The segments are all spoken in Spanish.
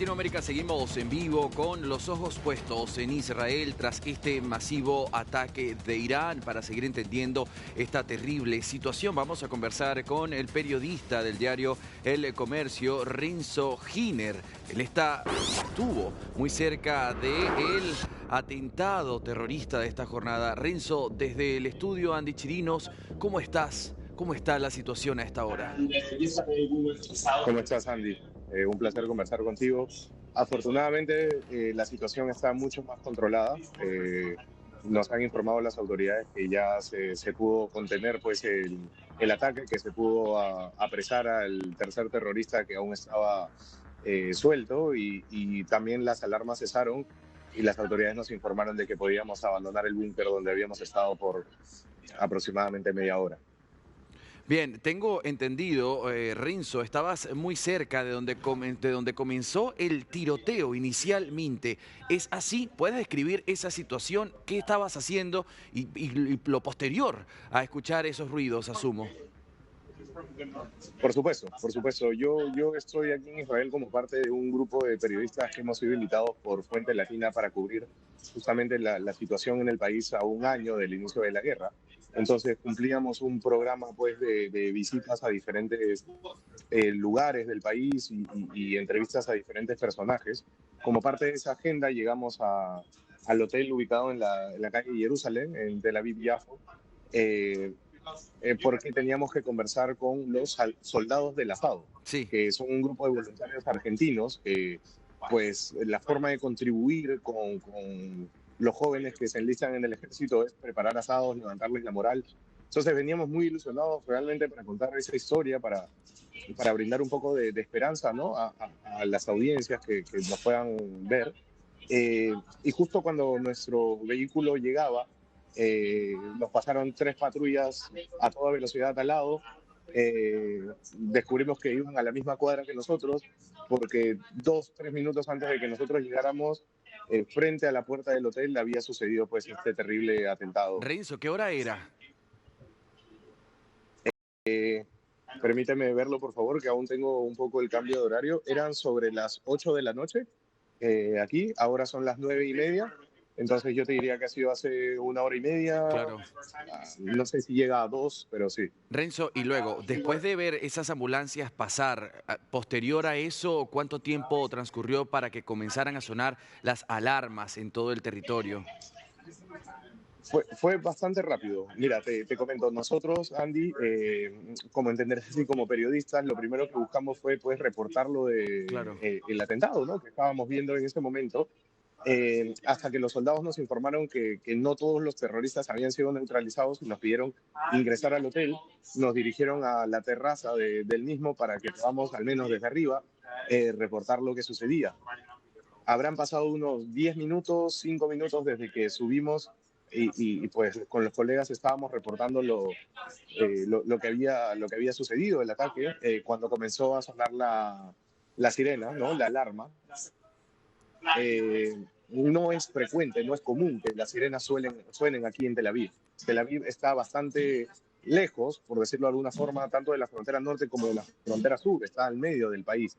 Latinoamérica seguimos en vivo con los ojos puestos en Israel tras este masivo ataque de Irán. Para seguir entendiendo esta terrible situación, vamos a conversar con el periodista del diario El Comercio, Renzo Giner. Él estuvo muy cerca del atentado terrorista de esta jornada. Renzo, desde el estudio Andy Chirinos, ¿cómo estás? ¿Cómo está la situación a esta hora? ¿Cómo estás, Andy? Un placer conversar contigo. Afortunadamente, la situación está mucho más controlada. Nos han informado las autoridades que ya se pudo contener pues, el ataque, que se pudo apresar al tercer terrorista que aún estaba suelto y también las alarmas cesaron y las autoridades nos informaron de que podíamos abandonar el búnker donde habíamos estado por aproximadamente media hora. Bien, tengo entendido, Renzo, estabas muy cerca de donde comenzó el tiroteo inicialmente. ¿Es así? ¿Puedes describir esa situación? ¿Qué estabas haciendo? Y lo posterior a escuchar esos ruidos, asumo. Por supuesto, por supuesto. Yo estoy aquí en Israel como parte de un grupo de periodistas que hemos sido invitados por Fuente Latina para cubrir justamente la situación en el país a un año del inicio de la guerra. Entonces cumplíamos un programa pues, de visitas a diferentes lugares del país y entrevistas a diferentes personajes. Como parte de esa agenda llegamos al hotel ubicado en la calle Jerusalén, en Tel Aviv-Yafo, porque teníamos que conversar con los soldados de la FADO, Sí. que son un grupo de voluntarios argentinos que, pues, la forma de contribuir con los jóvenes que se enlistan en el ejército es preparar asados, levantarles la moral. Entonces veníamos muy ilusionados realmente para contar esa historia, para brindar un poco de esperanza, ¿no? a las audiencias que nos puedan ver. Y justo cuando nuestro vehículo llegaba, nos pasaron 3 patrullas a toda velocidad al lado. Descubrimos que iban a la misma cuadra que nosotros, porque 2, 3 minutos antes de que nosotros llegáramos, frente a la puerta del hotel había sucedido pues este terrible atentado. Renzo, ¿qué hora era? Eh, Permíteme verlo, por favor, que aún tengo un poco el cambio de horario. Eran sobre las 8 de la noche aquí, ahora son las 9:30. Entonces yo te diría que ha sido hace 1 hora y media. Claro. No sé si llega a 2, pero sí. Renzo, y luego, después de ver esas ambulancias pasar, posterior a eso, ¿cuánto tiempo transcurrió para que comenzaran a sonar las alarmas en todo el territorio? Fue bastante rápido. Mira, te comento, nosotros, Andy, como entenderás así como periodistas, lo primero que buscamos fue pues, reportar lo de, Claro. el atentado, ¿no? Que estábamos viendo en ese momento. Hasta que los soldados nos informaron que no todos los terroristas habían sido neutralizados y nos pidieron ingresar al hotel, nos dirigieron a la terraza del mismo para que podamos, al menos desde arriba, reportar lo que sucedía. Habrán pasado unos 10 minutos, 5 minutos desde que subimos pues con los colegas estábamos reportando lo que había sucedido, el ataque, cuando comenzó a sonar la sirena, ¿no? La alarma. No es frecuente, no es común que las sirenas suenen aquí en Tel Aviv. Tel Aviv está bastante lejos, por decirlo de alguna forma, tanto de la frontera norte como de la frontera sur, está al medio del país.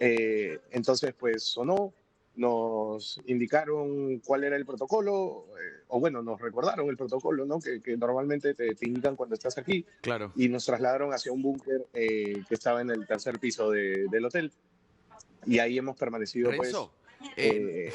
Entonces, pues sonó, nos indicaron cuál era el protocolo, o bueno, nos recordaron el protocolo, ¿no? Que normalmente te indican cuando estás aquí, Claro. y nos trasladaron hacia un búnker que estaba en el tercer piso del hotel, y ahí hemos permanecido, pues, Renzo,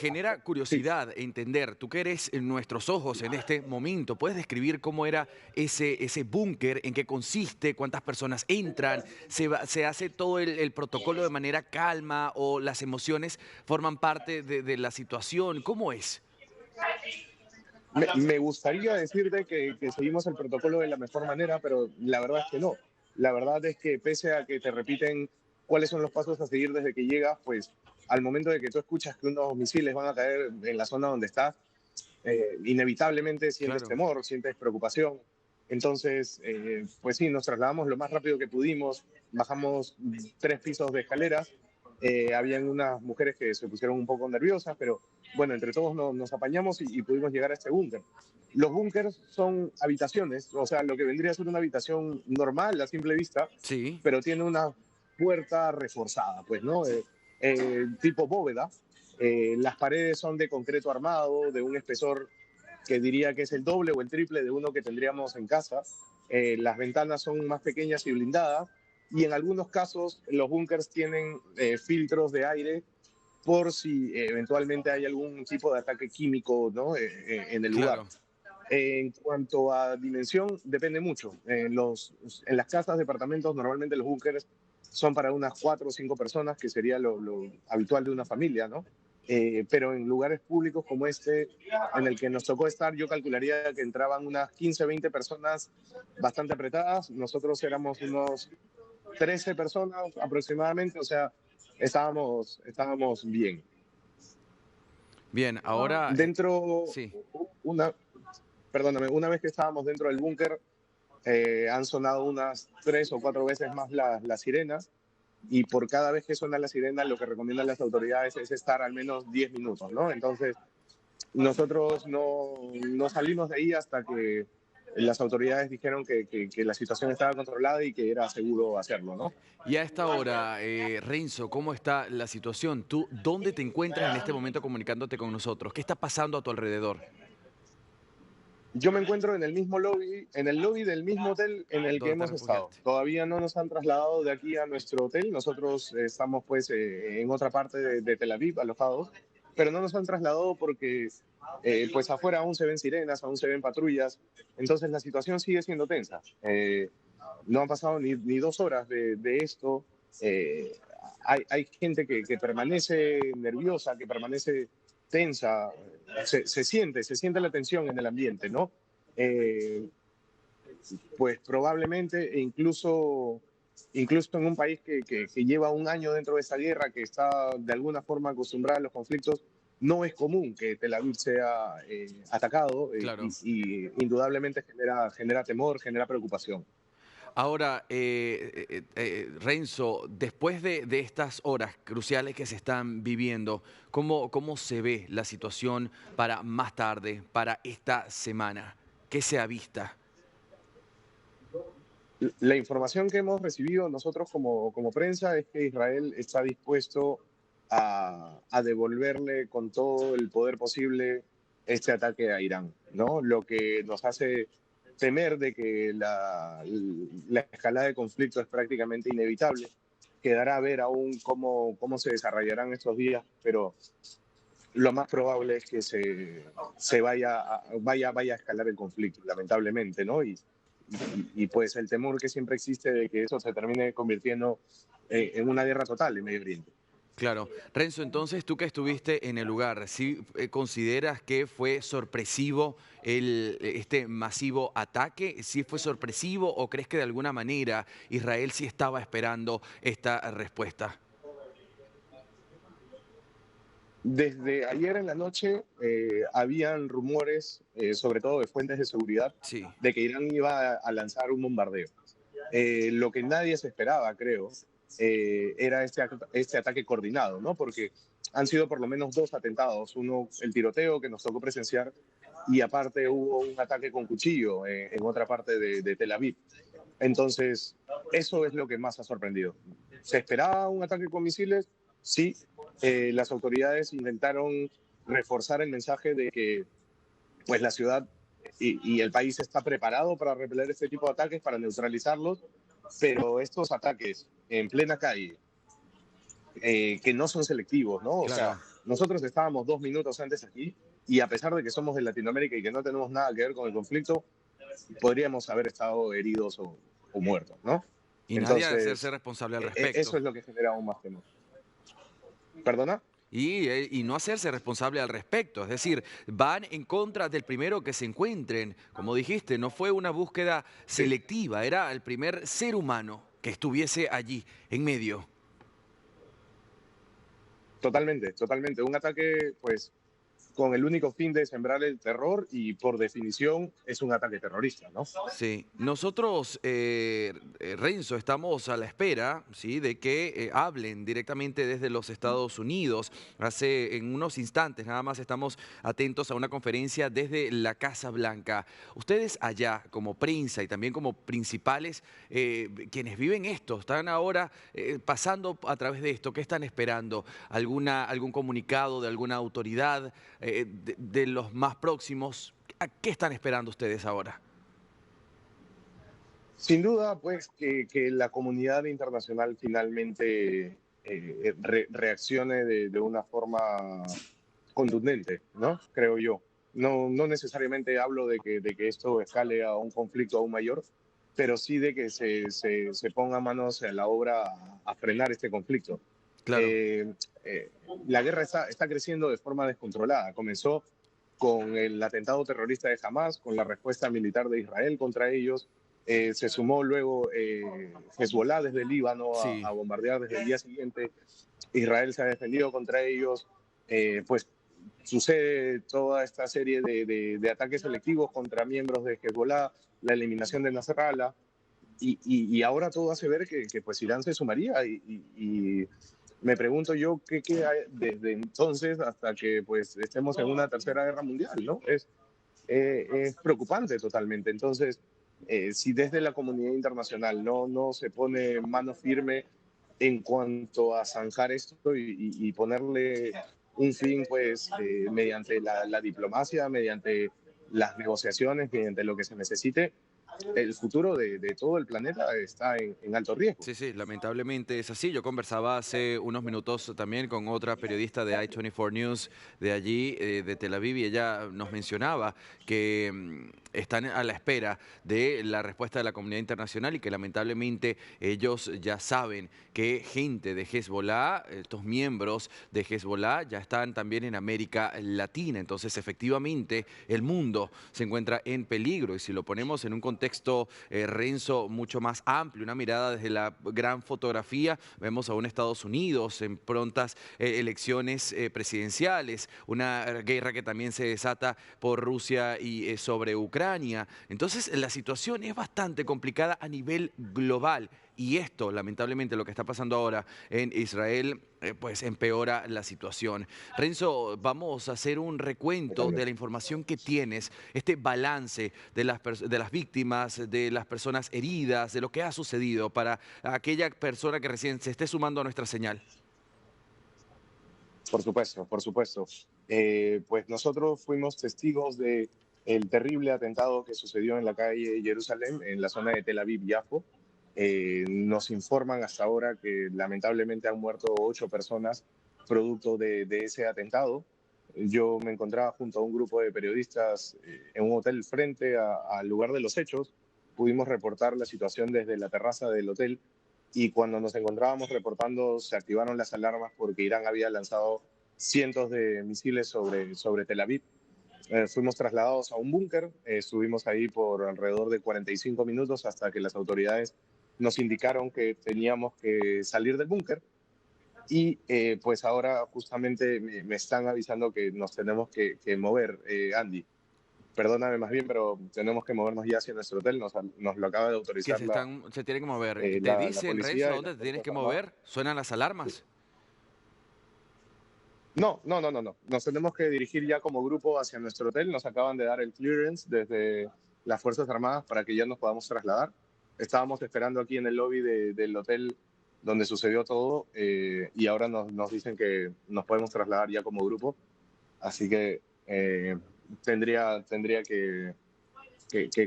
genera sí. curiosidad entender, tú que eres nuestros ojos en este momento, ¿puedes describir cómo era ese búnker, en qué consiste, cuántas personas entran, se hace todo el protocolo de manera calma o las emociones forman parte de la situación? ¿Cómo es? Me gustaría decirte que seguimos el protocolo de la mejor manera, pero la verdad es que no. La verdad es que pese a que te repiten cuáles son los pasos a seguir desde que llegas, pues al momento de que tú escuchas que unos misiles van a caer en la zona donde estás, inevitablemente sientes Claro. temor, sientes preocupación. Entonces, pues sí, nos trasladamos lo más rápido que pudimos, bajamos 3 pisos de escaleras, habían unas mujeres que se pusieron un poco nerviosas, pero bueno, entre todos nos apañamos y pudimos llegar a este búnker. Los búnkers son habitaciones, o sea, lo que vendría a ser una habitación normal a simple vista, Sí. pero tiene una puerta reforzada, pues, ¿no? tipo bóveda. Las paredes son de concreto armado, de un espesor que diría que es el doble o el triple de uno que tendríamos en casa. Las ventanas son más pequeñas y blindadas, y en algunos casos los búnkers tienen filtros de aire por si eventualmente hay algún tipo de ataque químico, ¿no? En el lugar. Claro. En cuanto a dimensión, depende mucho. En las casas, departamentos, normalmente los búnkers son para unas 4 o 5 personas, que sería lo habitual de una familia, ¿no? Pero en lugares públicos como este, en el que nos tocó estar, yo calcularía que entraban unas 15 20 personas bastante apretadas. Nosotros éramos unos 13 personas aproximadamente, o sea, estábamos bien. Bien, ahora, Dentro, sí. una, perdóname, una vez que estábamos dentro del búnker, han sonado unas 3 o 4 veces más las sirenas, y por cada vez que suena la sirena lo que recomiendan las autoridades es estar al menos 10 minutos, ¿no? Entonces, nosotros no salimos de ahí hasta que las autoridades dijeron que la situación estaba controlada y que era seguro hacerlo, ¿no? Y a esta hora, Renzo, ¿cómo está la situación? ¿Tú dónde te encuentras en este momento comunicándote con nosotros? ¿Qué está pasando a tu alrededor? Yo me encuentro en el mismo lobby, en el lobby del mismo hotel en el que ¿Dónde te hemos estado. refugiaste? Todavía no nos han trasladado de aquí a nuestro hotel. Nosotros estamos pues en otra parte de Tel Aviv, alojados, pero no nos han trasladado porque pues afuera aún se ven sirenas, aún se ven patrullas. Entonces la situación sigue siendo tensa. No han pasado ni 2 horas de esto. Eh, hay gente que permanece nerviosa, que permanece tensa. Se siente la tensión en el ambiente, ¿no? Eh, pues probablemente, incluso en un país que lleva un año dentro de esa guerra, que está de alguna forma acostumbrada a los conflictos, no es común que Tel Aviv sea atacado, Claro. y indudablemente genera temor, genera preocupación. Ahora, Renzo, después de estas horas cruciales que se están viviendo, ¿cómo se ve la situación para más tarde, para esta semana? ¿Qué se avista? La información que hemos recibido nosotros como prensa es que Israel está dispuesto a devolverle con todo el poder posible este ataque a Irán, ¿no? Lo que nos hace temer de que la escalada de conflicto es prácticamente inevitable. Quedará a ver aún cómo se desarrollarán estos días, pero lo más probable es que se vaya a escalar el conflicto, lamentablemente, ¿no? Y pues el temor que siempre existe de que eso se termine convirtiendo en una guerra total en Medio Oriente. Claro. Renzo, entonces tú que estuviste en el lugar, ¿sí consideras que fue sorpresivo este masivo ataque? ¿Sí fue sorpresivo o crees que de alguna manera Israel sí estaba esperando esta respuesta? Desde ayer en la noche habían rumores, sobre todo de fuentes de seguridad, Sí, de que Irán iba a lanzar un bombardeo. Lo que nadie se esperaba, creo, era este ataque coordinado, ¿no? Porque han sido por lo menos 2 atentados. Uno, el tiroteo que nos tocó presenciar, y aparte hubo un ataque con cuchillo en otra parte de Tel Aviv. Entonces, eso es lo que más ha sorprendido. ¿Se esperaba un ataque con misiles? Sí. Las autoridades intentaron reforzar el mensaje de que pues, la ciudad y el país está preparado para repeler este tipo de ataques, para neutralizarlos, pero estos ataques en plena calle, que no son selectivos, ¿no? O sea, claro. nosotros estábamos 2 minutos antes aquí, y a pesar de que somos de Latinoamérica y que no tenemos nada que ver con el conflicto, podríamos haber estado heridos o muertos, ¿no? Y nadie ha de hacerse Entonces, responsable al eso respecto. es lo que genera aún más temor. ¿Perdona? Y no hacerse responsable al respecto. Es decir, van en contra del primero que se encuentren. Como dijiste, no fue una búsqueda Sí, selectiva, era el primer ser humano que estuviese allí, en medio. totalmente, totalmente. Un ataque, pues, con el único fin de sembrar el terror y por definición es un ataque terrorista, ¿no? Sí, nosotros, Renzo, estamos a la espera, ¿sí?, de que hablen directamente desde los Estados Unidos. En unos instantes nada más estamos atentos a una conferencia desde la Casa Blanca. Ustedes allá, como prensa y también como principales, quienes viven esto, están ahora pasando a través de esto, ¿qué están esperando? ¿Algún comunicado de alguna autoridad, de los más próximos? ¿A qué están esperando ustedes ahora? Sin duda, pues, que la comunidad internacional finalmente reaccione de una forma contundente, ¿no? Creo yo. No, no necesariamente hablo de que esto escale a un conflicto aún mayor, pero sí de que se ponga manos a la obra a frenar este conflicto. Claro. Eh, eh, la guerra está creciendo de forma descontrolada. Comenzó con el atentado terrorista de Hamas, con la respuesta militar de Israel contra ellos. Se sumó luego Hezbollah desde el Líbano a Sí, bombardear desde el día siguiente. Israel se ha defendido contra ellos. Pues sucede toda esta serie de ataques selectivos contra miembros de Hezbollah, la eliminación de Nasrallah, y ahora todo hace ver que pues Irán se sumaría y me pregunto yo qué hay desde entonces hasta que pues estemos en una tercera guerra mundial, ¿no? Es preocupante totalmente. Entonces, si desde la comunidad internacional no se pone mano firme en cuanto a zanjar esto y ponerle un fin, pues, mediante la diplomacia, mediante las negociaciones, mediante lo que se necesite, el futuro de todo el planeta está en alto riesgo. sí, sí, lamentablemente es así. Yo conversaba hace unos minutos también con otra periodista de I-24 News de allí, de Tel Aviv, y ella nos mencionaba que están a la espera de la respuesta de la comunidad internacional y que lamentablemente ellos ya saben que gente de Hezbollah, estos miembros de Hezbollah, ya están también en América Latina. Entonces, efectivamente, el mundo se encuentra en peligro y si lo ponemos en un contexto, Renzo, mucho más amplio, una mirada desde la gran fotografía, vemos a un Estados Unidos en prontas elecciones presidenciales, una guerra que también se desata por Rusia y sobre Ucrania. Entonces la situación es bastante complicada a nivel global. Y esto, lamentablemente, lo que está pasando ahora en Israel, pues empeora la situación. Renzo, vamos a hacer un recuento de la Totalmente. información que tienes, este balance de de las víctimas, de las personas heridas, de lo que ha sucedido para aquella persona que recién se esté sumando a nuestra señal. Por supuesto, por supuesto. Pues nosotros fuimos testigos de el terrible atentado que sucedió en la calle Jerusalén, en la zona de Tel Aviv-Yafo. Nos informan hasta ahora que lamentablemente han muerto 8 personas producto de ese atentado. Yo me encontraba junto a un grupo de periodistas en un hotel frente al lugar de los hechos. Pudimos reportar la situación desde la terraza del hotel y cuando nos encontrábamos reportando se activaron las alarmas porque Irán había lanzado cientos de misiles sobre Tel Aviv. Fuimos trasladados a un búnker, estuvimos ahí por alrededor de 45 minutos hasta que las autoridades nos indicaron que teníamos que salir del búnker y pues ahora justamente me están avisando que nos tenemos que mover, Andy. Perdóname más bien, pero tenemos que movernos ya hacia nuestro hotel, nos lo acaba de Que autorizar se tienen que mover. ¿Te la dicen, Renzo, a policía y dónde las te tienes Fuerzas que Armadas. mover? ¿Suenan las alarmas? No. Nos tenemos que dirigir ya como grupo hacia nuestro hotel. Nos acaban de dar el clearance desde las Fuerzas Armadas para que ya nos podamos trasladar. Estábamos esperando aquí en el lobby del hotel donde sucedió todo y ahora nos dicen que nos podemos trasladar ya como grupo. Así que tendría que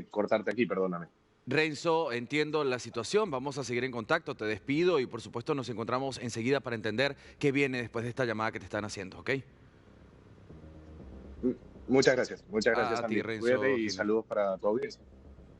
cortarte aquí, perdóname. Renzo, entiendo la situación, vamos a seguir en contacto, te despido y por supuesto nos encontramos enseguida para entender qué viene después de esta llamada que te están haciendo, ¿ok? Muchas gracias, A ti, Andy. Cuídate Renzo y Gil. saludos para tu audiencia.